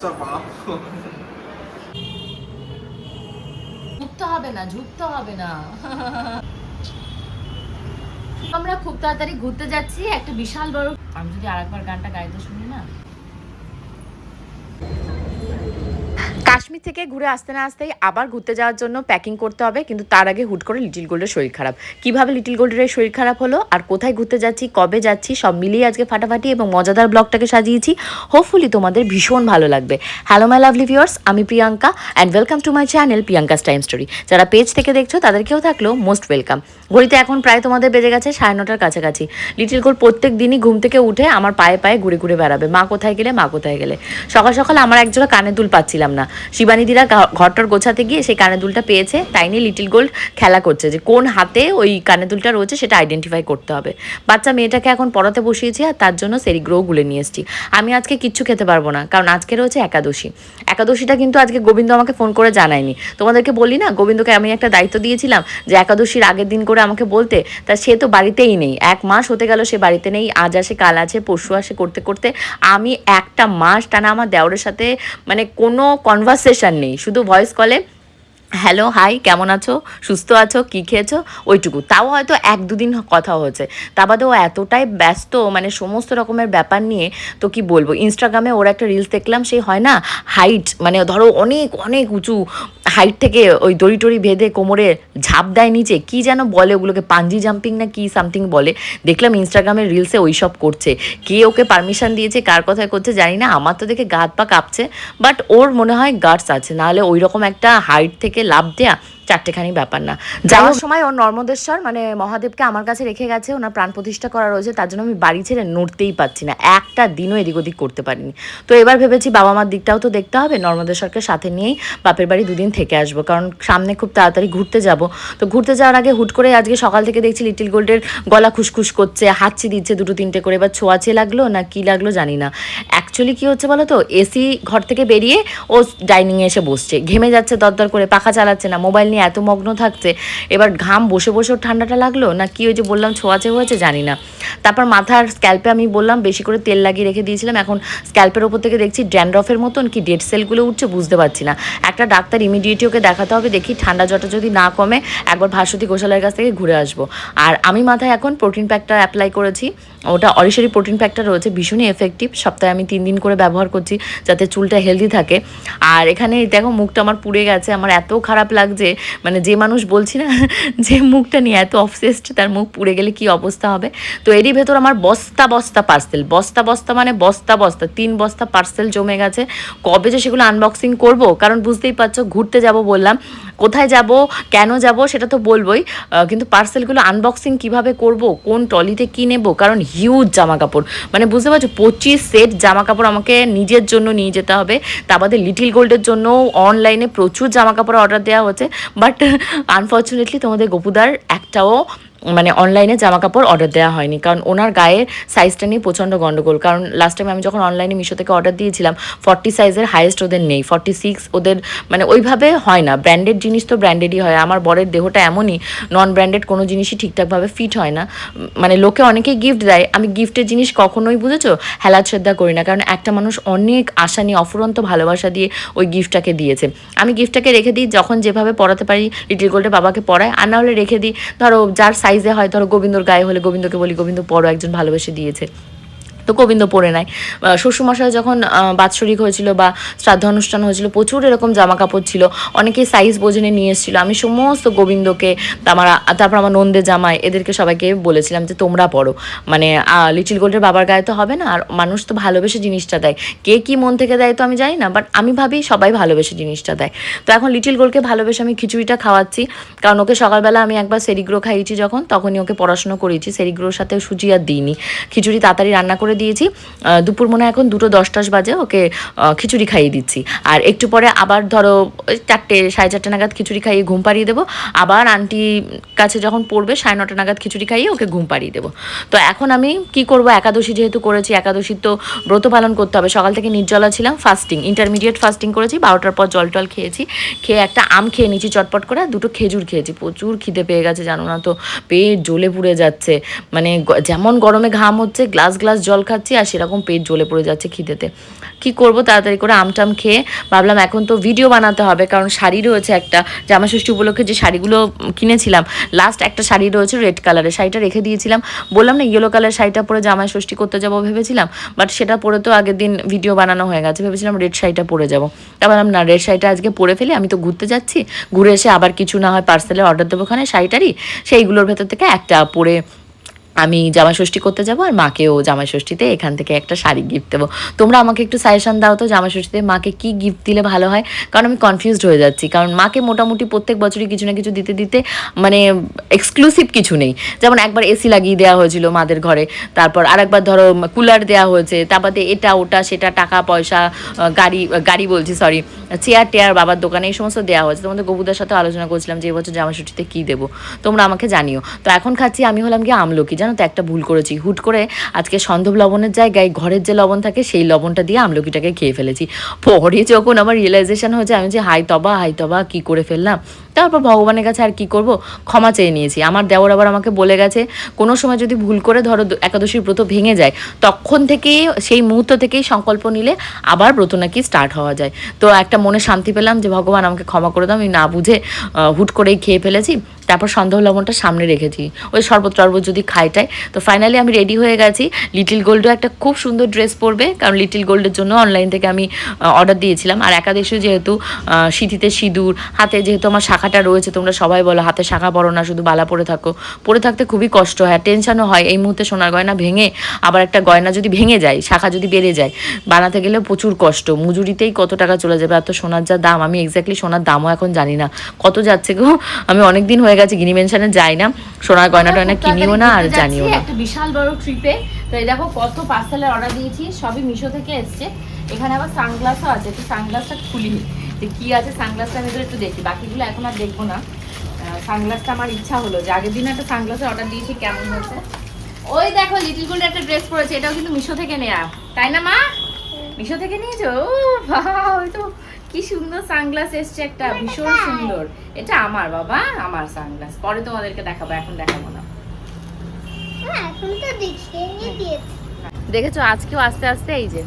ঝুঁকতে হবে না, ঝুঁকতে হবে না। আমরা খুব তাড়াতাড়ি ঘুরতে যাচ্ছি একটা বিশাল বড়। আমি যদি আরেকবার গানটা গাইতে শুনি না। কাশ্মীর থেকে ঘুরে আসতে না আসতেই আবার ঘুরতে যাওয়ার জন্য প্যাকিং করতে হবে, কিন্তু তার আগে হুট করে লিটিল গোল্ডের শরীর খারাপ। কিভাবে লিটিল গোল্ডের শরীর খারাপ হলো আর কোথায় ঘুরতে যাচ্ছি, কবে যাচ্ছি, সব মিলিয়ে আজকে ফাটাফাটি এবং মজাদার ব্লগটাকে সাজিয়েছি। হোপফুলি তোমাদের ভীষণ ভালো লাগবে। হ্যালো মাই লাভলি ভিউয়ার্স, আমি Priyanka and welcome to my channel Priyanka's time story. যারা পেজ থেকে দেখছো তাদেরকেও থাকলো মোস্ট ওয়েলকাম। ঘড়িতে এখন প্রায় তোমাদের বেজে গেছে 9:30-র কাছাকাছি। লিটিল গোল্ড প্রত্যেক দিনই ঘুম থেকে উঠে আমার পায়ে পায়ে ঘুরে ঘুরে বেড়াবে, মা কোথায় গেলে মা কোথায় গেলে। সকাল সকাল আমার একজোড়া কানের দুল পাচ্ছিলাম না, শিবানীদিরা ঘরটার গোছাতে গিয়ে সেই কানের দুলটা পেয়েছে, তাই নিয়ে লিটিল গোল্ড খেলা করছে যে কোন হাতে ওই কানের দুলটা রয়েছে সেটা আইডেন্টিফাই করতে হবে। বাচ্চা মেয়েটাকে এখন পড়াতে বসিয়েছি আর তার জন্য সেরিগ্রো গুলে নিয়ে এসেছি। আমি আজকে কিচ্ছু খেতে পারবো না, কারণ আজকে রয়েছে একাদশী। একাদশীটা কিন্তু আজকে গোবিন্দ আমাকে ফোন করে জানায়নি। তোমাদেরকে বলি না, গোবিন্দকে আমি একটা দায়িত্ব দিয়েছিলাম যে একাদশীর আগের দিন করে আমাকে বলতে, তা সে তো বাড়িতেই নেই। 1 মাস হতে গেল সে বাড়িতে নেই, আজ আসে কাল আছে পরশু আসে করতে করতে আমি একটা মাস টানা আমার দেওরের সাথে মানে কোনো কনভারসেশন নেই, শুধু ভয়েস কলে হ্যালো হাই কেমন আছো, সুস্থ আছো, কী খেয়েছো, ওইটুকু। তাও হয়তো 1-2 দিন কথা হয়েছে, তা বাদে ও এতটাই ব্যস্ত মানে সমস্ত রকমের ব্যাপার নিয়ে। তো কি বলবো, ইনস্টাগ্রামে ওর একটা রিলস দেখলাম, সেই হয় না হাইট, মানে ধরো অনেক অনেক উঁচু হাইট থেকে ওই দড়ি টড়ি বেঁধে কোমরে ঝাঁপ দেয় নিচে, কি যেন বলে ওগুলোকে, পাঞ্জি জাম্পিং না কি সামথিং বলে। দেখলাম ইনস্টাগ্রামের রিলসে ওই সব করছে। কে ওকে পারমিশন দিয়েছে, কার কথায় করছে জানি না, আমার তো দেখে গা হাত পা কাঁপছে। বাট ওর মনে হয় গার্ডস আছে, নাহলে ওই রকম একটা হাইট থেকে লাভ দেয়া চারটেখানি ব্যাপার না। যাওয়ার সময় ওর নর্মদেশ্বর মানে মহাদেবকে আমার কাছে রেখে গেছে, ওনার প্রাণ প্রতিষ্ঠা করা রয়েছে, তার জন্য আমি বাড়ি ছেড়ে নড়তেই পারছি না, একটা দিনও এদিক ওদিক করতে পারিনি। তো এবার ভেবেছি বাবা মার দিকটাও তো দেখতে হবে, নর্মদেশ্বরকে সাথে নিয়েই বাপের বাড়ি 2 দিন থেকে আসবো, কারণ সামনে খুব তাড়াতাড়ি ঘুরতে যাব। তো ঘুরতে যাওয়ার আগে হুট করে আজকে সকাল থেকে দেখছি লিটিল গোল্ডের গলা খুসখুস করছে, হাঁচি দিচ্ছে 2-3টে করে। এবার ছোঁয়াচে লাগলো না কি লাগলো জানি না। অ্যাকচুয়ালি কী হচ্ছে বলো তো, এসি ঘর থেকে বেরিয়ে ও ডাইনিংয়ে এসে বসছে, ঘেমে যাচ্ছে দরদর করে, পাখা চালাচ্ছে না, মোবাইল নিয়ে এত মগ্ন থাকছে। এবার ঘাম বসে বসেও ঠান্ডাটা লাগলো না কি, ওই যে বললাম ছোঁয়াচে হয়েছে জানি না। তারপর মাথার স্ক্যাল্পে আমি বললাম বেশি করে তেল লাগিয়ে রেখে দিয়েছিলাম, এখন স্ক্যাল্পের ওপর থেকে দেখছি ড্যান্ড্রফের মতন কি ডেড সেলগুলো উঠছে, বুঝতে পারছি না। একটা ডাক্তার ইমিডিয়েটলি ওকে দেখাতে হবে, দেখি ঠান্ডা জ্বরটা যদি না কমে একবার ভাস্বতী ঘোষালের কাছ থেকে ঘুরে আসবো। আর আমি মাথায় এখন প্রোটিন প্যাকটা অ্যাপ্লাই করেছি, ওটা অরিশারি প্রোটিন প্যাকটা রয়েছে, ভীষণই এফেক্টিভ। সপ্তাহে আমি 3 দিন করে ব্যবহার করছি যাতে চুলটা হেলদি থাকে। আর এখানে দেখো মুখটা আমার পুড়ে গেছে, আমার এত খারাপ লাগছে, মানে যে মানুষ বলছি না যে মুখটা নিয়ে এত অবসেসড, তার মুখ পুড়ে গেলে কি অবস্থা হবে। তো এরই ভেতর আমার বস্তা বস্তা পার্সেল, বস্তা বস্তা মানে বস্তা বস্তা 3 বস্তা পার্সেল জমে গেছে। কবে যে সেগুলো আনবক্সিং করব, কারণ বুঝতেই পারছো ঘুরতে যাব বললাম, কোথায় যাব কেন যাব সেটা তো বলবোই, কিন্তু পার্সেলগুলো আনবক্সিং কিভাবে করব, কোন টলিতে কী নেব, কারণ হিউজ জামা কাপড়, মানে বুঝতে পারছো 25 সেট জামা কাপড় আমাকে নিজের জন্য নিয়ে যেতে হবে। তা বাদে লিটিল গোল্ডের জন্য অনলাইনে প্রচুর জামা কাপড় অর্ডার দেওয়া হচ্ছে, বাট আনফর্চুনেটলি তোমাদের গোপুদার একটাও মানে অনলাইনে জামা কাপড় অর্ডার দেওয়া হয়নি, কারণ ওনার গায়ের সাইজটা নিয়ে প্রচণ্ড গণ্ডগোল। কারণ লাস্ট টাইম আমি যখন অনলাইনে মিশো থেকে অর্ডার দিয়েছিলাম 40 সাইজের হাইয়েস্ট ওদের নেই, 46 ওদের মানে ওইভাবে হয় না। ব্র্যান্ডেড জিনিস তো ব্র্যান্ডেডই হয়, আমার বরের দেহটা এমনই, নন ব্র্যান্ডেড কোনো জিনিসই ঠিকঠাকভাবে ফিট হয় না। মানে লোকে অনেকেই গিফট দেয়, আমি গিফটের জিনিস কখনোই বুঝেছো হেলাদ শ্রদ্ধা করি না, কারণ একটা মানুষ অনেক আশা নিয়ে অফুরন্ত ভালোবাসা দিয়ে ওই গিফটটাকে দিয়েছে। আমি গিফটটাকে রেখে দিই, যখন যেভাবে পড়াতে পারি লিটিল গোল্ডের বাবাকে পড়ায়, আর না হলে রেখে দিই ধরো যার সাইজে হয়, ধরো গোবিন্দর গায়ে হলে গোবিন্দকে বলি গোবিন্দ পড়ো, একজন ভালোবেসে দিয়েছে তো গোবিন্দ পরে নেয়। শ্বশুরমশাই যখন বাৎসরিক হয়েছিল বা শ্রাদ্ধ অনুষ্ঠান হয়েছিল, প্রচুর এরকম জামা কাপড় ছিল, অনেকেই সাইজ বোঝেনে নিয়ে এসেছিলো। আমি সমস্ত গোবিন্দকে তারপর আমার নন্দে জামাই এদেরকে সবাইকে বলেছিলাম যে তোমরা পড়ো, মানে লিটিল গোল্ডের বাবার গায়ে তো হবে না, আর মানুষ তো ভালোবেসে জিনিসটা দেয়, কে কী মন থেকে দেয় তো আমি জানি না, বাট আমি ভাবি সবাই ভালোবেসে জিনিসটা দেয়। তো এখন লিটিল গোল্ডকে ভালোবেসে আমি খিচুড়িটা খাওয়াচ্ছি, কারণ ওকে সকালবেলা আমি একবার সেরিগ্রো খাইয়েছি যখন, তখনই ওকে পড়াশুনো করিয়েছি, সেরিগ্রোর সাথে সুজি আর দিইনি, খিচুড়ি তাড়াতাড়ি রান্না করে দিয়েছি। দুপুর মনে এখন 2:10 বাজে, ওকে খিচুড়ি খাইয়ে দিচ্ছি। আর একটু পরে আবার ধরো 4টে 4:30 নাগাদ খিচুড়ি খাইয়ে ঘুম পাড়িয়ে দেবো, আবার আন্টি কাছে যখন পড়বে 9:30 নাগাদ খিচুড়ি খাইয়ে ওকে ঘুম পাড়িয়ে দেবো। তো এখন আমি কি করব, একাদশী যেহেতু করেছি, একাদশীর তো ব্রত পালন করতে হবে। সকাল থেকে নির্জলা ছিলাম, ফাস্টিং, ইন্টারমিডিয়েট ফাস্টিং করেছি, 12টার পর জল টল খেয়েছি, খেয়ে একটা আম খেয়ে নিয়েছি চটপট করে, 2টো খেজুর খেয়েছি। প্রচুর খিদে পেয়ে গেছে জানো না তো, পেট জ্বলে পুড়ে যাচ্ছে, মানে যেমন গরমে ঘাম হচ্ছে, গ্লাস গ্লাস জল খাচ্ছি আর সেরকম পেট জ্বলে পড়ে যাচ্ছে খিদেতে। কি করব, তাড়াতাড়ি করে আমটাম খেয়ে ভাবলাম এখন তো ভিডিও বানাতে হবে, কারণ শাড়ি রয়েছে একটা, জামাষষ্ঠী উপলক্ষে যে শাড়িগুলো কিনেছিলাম, লাস্ট একটা শাড়ি রয়েছে রেড কালারের, শাড়িটা রেখে দিয়েছিলাম। বললাম না ইয়েলো কালার শাড়িটা পরে জামাষষ্ঠী করতে যাবো ভেবেছিলাম, বাট সেটা পরে তো আগের দিন ভিডিও বানানো হয়ে গেছে, ভেবেছিলাম রেড শাড়িটা পরে যাবো। তা ভাবলাম না, রেড শাড়িটা আজকে পরে ফেলি, আমি তো ঘুরতে যাচ্ছি, ঘুরে এসে আবার কিছু না হয় পার্সেলের অর্ডার দেবো ওখানে শাড়িটারই, সেইগুলোর ভেতর থেকে একটা পরে আমি জামাষষ্ঠী করতে যাবো, আর মাকেও জামাষষ্ঠীতে এখান থেকে একটা শাড়ি গিফট দেবো। তোমরা আমাকে একটু সাজেশন দাও তো জামাষষ্ঠীতে মাকে কি গিফট দিলে ভালো হয়, কারণ আমি কনফিউজড হয়ে যাচ্ছি। কারণ মাকে মোটামুটি প্রত্যেক বছরই কিছু না কিছু দিতে দিতে মানে এক্সক্লুসিভ কিছু নেই। যেমন একবার এসি লাগিয়ে দেওয়া হয়েছিল মাদের ঘরে, তারপর আরেকবার ধরো কুলার দেওয়া হয়েছে, তারপরে এটা ওটা সেটা টাকা পয়সা, গাড়ি গাড়ি বলছি সরি, চেয়ার টেয়ার বাবার দোকানে এই সমস্ত দেওয়া হয়েছে। তোমাদের গবুদার সাথে আলোচনা করছিলাম যে এবছর জামাষষ্ঠীতে কী দেবো, তোমরা আমাকে জানিও। তো এখন খাচ্ছি আমি হলাম গিয়ে আমলকি, জানো তো একটা ভুল করেছি, হুট করে আজকে সন্ধব লবণের জায়গায় ঘরের যে লবণ থাকে সেই লবণটা দিয়ে আমলকিটাকে খেয়ে ফেলেছি। পরে যখন আমার রিয়েলাইজেশন হয়েছে আমি যে হাই তবা কী করে ফেললাম, তারপর ভগবানের কাছে আর কি করব, ক্ষমা চেয়ে নিয়েছি। আমার দেওর আবার আমাকে বলে গেছে কোনো সময় যদি ভুল করে ধরো একাদশীর ব্রত ভেঙে যায়, তখন থেকে সেই মুহূর্ত থেকেই সংকল্প নিলে আবার ব্রত নাকি স্টার্ট হওয়া যায়। তো একটা মনে শান্তি পেলাম যে ভগবান আমাকে ক্ষমা করে দাও, আমি না বুঝে হুট করেই খেয়ে ফেলেছি। তারপর সন্দেহ লবণটা সামনে রেখেছি, ওই শরবত টরবত যদি খাইটাই। তো ফাইনালি আমি রেডি হয়ে গেছি। লিটিল গোল্ডও একটা খুব সুন্দর ড্রেস পরবে, কারণ লিটিল গোল্ডের জন্য অনলাইন থেকে আমি অর্ডার দিয়েছিলাম। আর একাদশী যেহেতু সিঁথিতে সিঁদুর, হাতে যেহেতু আমার শাখাটা রয়েছে, তোমরা সবাই বলো হাতে শাখা পরো না, শুধু বালা পরে থাকো, পরে থাকতে খুবই কষ্ট হয়, টেনশনও হয়। এই মুহূর্তে সোনার গয়না ভেঙে আবার একটা গয়না যদি ভেঙে যায়, শাখা যদি বেড়ে যায়, বানাতে গেলে প্রচুর কষ্ট, মজুরিতেই কত টাকা চলে যাবে। এত সোনার যা দাম, আমি এক্স্যাক্টলি সোনার দামও এখন জানি না কত যাচ্ছে গো। আমি অনেক দিন হয়ে গেছে গিনি মেনশনে যাই না, সোনার গয়না টয়না কিনিও না আর জানিও না। একটা বিশাল বড় ট্রিপে, তো এই দেখো কত পার্সেলের অর্ডার দিয়েছি, সবই মিশো থেকে এসছে। এখানে আবার সানগ্লাসও আছে, একটু সানগ্লাসটা খুলিনি, যে কী আছে সানগ্লাসটার ভেতরে একটু দেখি, বাকিগুলো এখন আর দেখবো না। সানগ্লাসটা আমার ইচ্ছা হলো যে আগের দিন একটা সানগ্লাসের অর্ডার দিয়েছি, কেমন হয়েছে। ওই দেখো লিটিল গোল্ড একটা ড্রেস পরেছে, এটাও কিন্তু মিশো থেকে নেয়া, তাই না মা? মিশো থেকে নিয়েছো? ও বাহ, ওই তো কি সুন্দর সানগ্লাস এসছে একটা, ভীষণ সুন্দর। এটা আমার বাবা, আমার সানগ্লাস, পরে তোমাদেরকে দেখাবো, এখন দেখাবো না। এখন তো দেখিয়ে দিয়েছি। দেখেছো আজকেও আস্তে আস্তে এই যে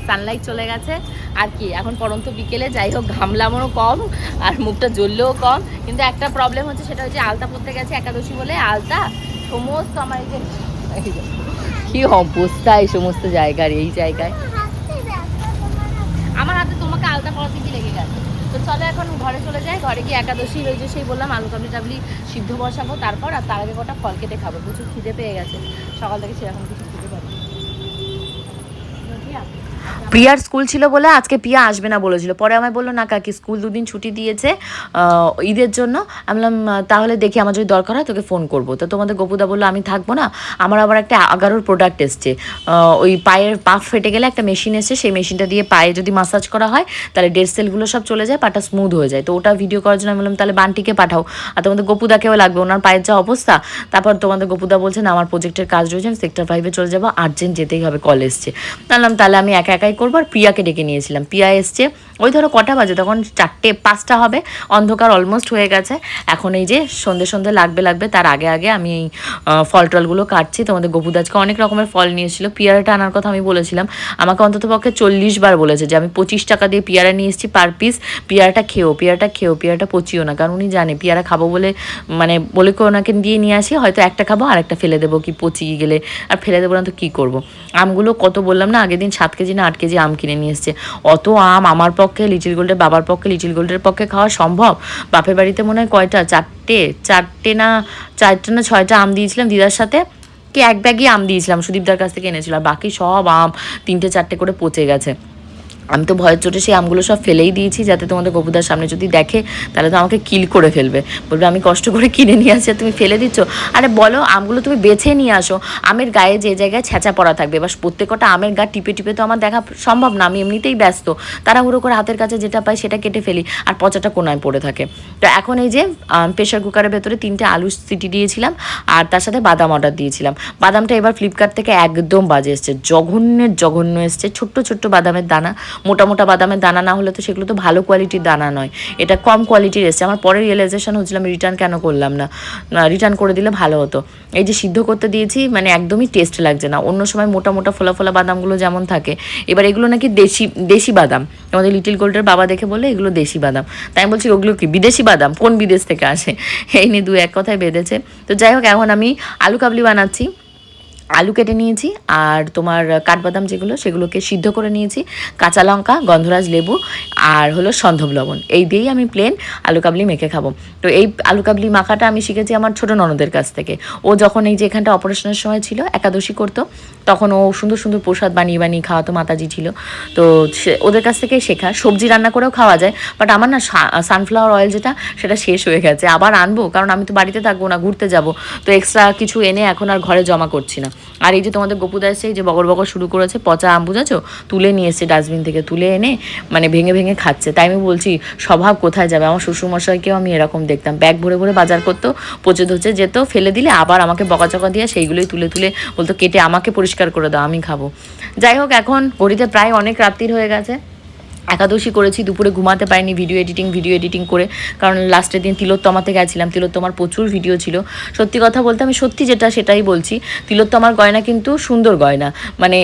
সানলাইট চলে গেছে। আর কি এখন পরন্ত বিকেলে, যাই হোক ঘামলামও কম আর মুখটা জ্বললেও কম। কিন্তু একটা প্রবলেম হচ্ছে, সেটা হচ্ছে আলতা পরতে গেছে একাদশী বলে, আলতা সমস্ত আমার এই যে কি অবস্থা এই সমস্ত জায়গার, এই জায়গায় আমার হাতে তোমাকে আলতা পরাতে কি লেগে গেছে। তো চলো এখন ঘরে চলে যাই, ঘরে গিয়ে একাদশীর ওই যে সেই বললাম আলু কাবলি টাবলি সিদ্ধ বসাবো, তারপর আর তার আগে কটা ফল কেটে খাবো, প্রচুর খিদে পেয়ে গেছে, সকাল থেকে সেরকম কিছু খিদে পাবো। প্রিয়ার স্কুল ছিল বলে আজকে প্রিয়া আসবে না বলেছিল, পরে আমায় বললো না কাকি স্কুল দুদিন ছুটি দিয়েছে ঈদের জন্য। আমি বললাম তাহলে দেখি আমার যদি দরকার হয় তোকে ফোন করবো। তো তোমাদের গপুদা বললো আমি থাকবো না, আমার আবার একটা 11 প্রোডাক্ট এসছে, ওই পায়ের পাফ ফেটে গেলে একটা মেশিন এসছে, সেই মেশিনটা দিয়ে পায়ে যদি মাসাজ করা হয় তাহলে ডেড সেলগুলো সব চলে যায়, পাটা স্মুথ হয়ে যায়। তো ওটা ভিডিও করার জন্য আমি বললাম তাহলে বান্টিকে পাঠাও, আর তোমাদের গপুদাকেও লাগবে, ওনার পায়ের যা অবস্থা। তারপর তোমাদের গপুদা বলছেন আমার প্রজেক্টের কাজ রয়েছে, আমি সেক্টর 5-এ চলে যাবো, আর্জেন্ট যেতেই হবে, কল এসছে। বললাম তাহলে আমি একা একাই করবো। আর প্রিয়াকে ডেকে নিয়েছিলাম, প্রিয়া এসছে, ওই ধরো কটা বাজে তখন 4-5টা হবে, অন্ধকার অলমোস্ট হয়ে গেছে। এখন এই যে সন্ধে সন্ধে লাগবে, তার আগে আগে আমি এই ফল টলগুলো কাটছি। তোমাদের গপুদাজকে অনেক রকমের ফল নিয়েছিল, পিয়ারাটা আনার কথা আমি বলেছিলাম, আমাকে অন্তত পক্ষে 40 বার বলেছে যে আমি 25 টাকা দিয়ে পিয়ারা নিয়ে এসেছি পার পিস, পিয়ারাটা পিয়ারাটা পচিও না, কারণ উনি জানে পিয়ারা খাবো বলে, মানে বলে করে ওনাকে দিয়ে নিয়ে আসি, হয়তো একটা খাবো আর একটা ফেলে দেবো, কি পচিয়ে গেলে আর ফেলে দেবো না তো কী করবো। আমগুলো কত বললাম না, আগের দিন 7 কেজি না 8 কেজি আম কিনে নিয়ে এসছে। অত আম আমার পক্ষে, লিটিল গোল্ডের বাবার পক্ষে, লিটিল গোল্ডের পক্ষে খাওয়া সম্ভব? বাপের বাড়িতে মনে হয় কয়টা, 4টে না 6টা আম দিয়েছিলাম দিদার সাথে, কি এক ব্যাগই আম দিয়েছিলাম, সুদীপদার কাছ থেকে এনেছিল, আর বাকি সব আম 3-4টে করে পচে গেছে। আমি তো ভয়ের চোটে সেই আমগুলো সব ফেলেই দিয়েছি, যাতে তোমাদের গপুদার সামনে যদি দেখে তাহলে তো আমাকে কিল করে ফেলবে, বলবে আমি কষ্ট করে কিনে নিয়ে আসছি তুমি ফেলে দিচ্ছ। আরে বলো আমগুলো তুমি বেছে নিয়ে আসো, আমের গায়ে যে জায়গায় ছেঁচা পড়া থাকবে, এবার প্রত্যেকটা আমের গা টিপে টিপে তো আমার দেখা সম্ভব না, আমি এমনিতেই ব্যস্ত, তাড়াহুড়ো করে হাতের কাছে যেটা পাই সেটা কেটে ফেলি, আর পচাটা কোনায় পড়ে থাকে। তো এখন এই যে প্রেশার কুকারের ভেতরে 3টে আলু সিটি দিয়েছিলাম, আর তার সাথে বাদাম অর্ডার দিয়েছিলাম। বাদামটা এবার ফ্লিপকার্ট থেকে একদম বাজে এসছে, জঘন্য এসছে, ছোট্ট ছোট্ট বাদামের দানা, মোটা মোটা বাদামের দানা না হলে তো সেগুলো তো ভালো কোয়ালিটির দানা নয়, এটা কম কোয়ালিটির এসছে। আমার পরে রিয়েলাইজেশন হচ্ছিল আমি রিটার্ন কেন করলাম না, রিটার্ন করে দিলে ভালো হতো। এই যে সিদ্ধ করতে দিয়েছি মানে একদমই টেস্ট লাগছে না, অন্য সময় মোটা মোটা ফোলা ফোলা বাদামগুলো যেমন থাকে, এবার এগুলো নাকি দেশি বাদাম। আমাদের লিটিল গোল্ডের বাবা দেখে বলে এগুলো দেশি বাদাম, তাই আমি বলছি ওগুলো কি বিদেশি বাদাম, কোন বিদেশ থেকে আসে, এই নিয়ে দু এক কথায় বেঁধেছে। তো যাই হোক, এখন আমি আলু কাবলি বানাচ্ছি। আলু কেটে নিয়েছি আর তোমার কাঠবাদাম যেগুলো সেগুলোকে সিদ্ধ করে নিয়েছি, কাঁচা লঙ্কা, গন্ধরাজ লেবু আর হলো সন্ধব লবণ, এই দিয়েই আমি প্লেন আলু কাবলি মেখে খাবো। তো এই আলু কাবলি মাখাটা আমি শিখেছি আমার ছোটো ননদের কাছ থেকে। ও যখন এই যে এখানটা অপারেশনের সময় ছিল, একাদশী করতো, তখন ও সুন্দর সুন্দর প্রসাদ বানিয়ে বানিয়ে খাওয়াতো, মাতাজি ছিল তো ওদের কাছ থেকেই শেখা। সবজি রান্না করেও খাওয়া যায়, বাট আমার না সানফ্লাওয়ার অয়েল যেটা সেটা শেষ হয়ে গেছে, আবার আনবো, কারণ আমি তো বাড়িতে থাকবো না, ঘুরতে যাব, তো এক্সট্রা কিছু এনে এখন আর ঘরে জমা করছি না। আর এই যে তোমাদের গপুদা এসে এই যে বগর বগর শুরু করেছে, পচা আম বুঝেছো, তুলে নিয়ে এসছে ডাস্টবিন থেকে, তুলে এনে মানে ভেঙে ভেঙে খাচ্ছে। তাই আমি বলছি স্বভাব কোথায় যাবে, আমার শ্বশুরমশাইকেও আমি এরকম দেখতাম, ব্যাগ ভরে ভরে বাজার করতো, পচে ধচে যেত, ফেলে দিলে আবার আমাকে বকাচকা দিয়ে সেইগুলোই তুলে তুলে বলতো কেটে আমাকে পরিষ্কার করে দাও, আমি খাবো। যাই হোক, এখন ঘড়িতে প্রায় অনেক রাত্রির হয়ে গেছে, একাদশী করেছি, দুপুরে ঘুমাতে পারিনি ভিডিও এডিটিং করে, কারণ লাস্টের দিন তিলোত্তমাতে গেছিলাম, তিলোত্তমার প্রচুর ভিডিও ছিল। সত্যি কথা বলতে আমি সত্যি যেটা সেটাই বলছি, তিলোত্তমার গয়না কিন্তু সুন্দর গয়না, মানে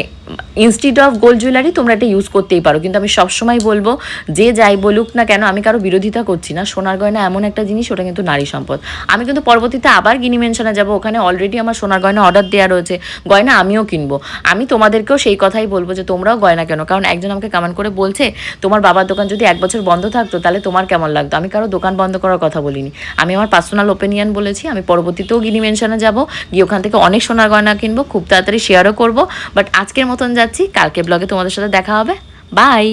ইনস্টিড অফ গোল্ড জুয়েলারি তোমরা এটা ইউজ করতেই পারো, কিন্তু আমি সবসময় বলবো যে যাই বলুক না কেন, আমি কারো বিরোধিতা করছি না, সোনার গয়না এমন একটা জিনিস, ওটা কিন্তু নারী সম্পদ। আমি কিন্তু পরবর্তীতে আবার গিনি মেনশনে যাবো, ওখানে অলরেডি আমার সোনার গয়না অর্ডার দেওয়া রয়েছে, গয়না আমিও কিনবো। আমি তোমাদেরকেও সেই কথাই বলবো যে তোমরাও গয়না কেন, কারণ একজন আমাকে কমেন্ট করে বলছে তোমার বাবার দোকান যদি 1 বছর বন্ধ থাকতো তাহলে তোমার কেমন লাগতো। আমি কারো দোকান বন্ধ করার কথা বলিনি, আমি আমার পার্সোনাল ওপিনিয়ন বলেছি। আমি পরবর্তীতেও গিনি মেনশনে যাবো, গিয়ে ওখান থেকে অনেক সোনার গয়না কিনবো, খুব তাড়াতাড়ি শেয়ারও করবো। বাট আজকের মতন যাচ্ছি, কালকে ব্লগে তোমাদের সাথে দেখা হবে, বাই।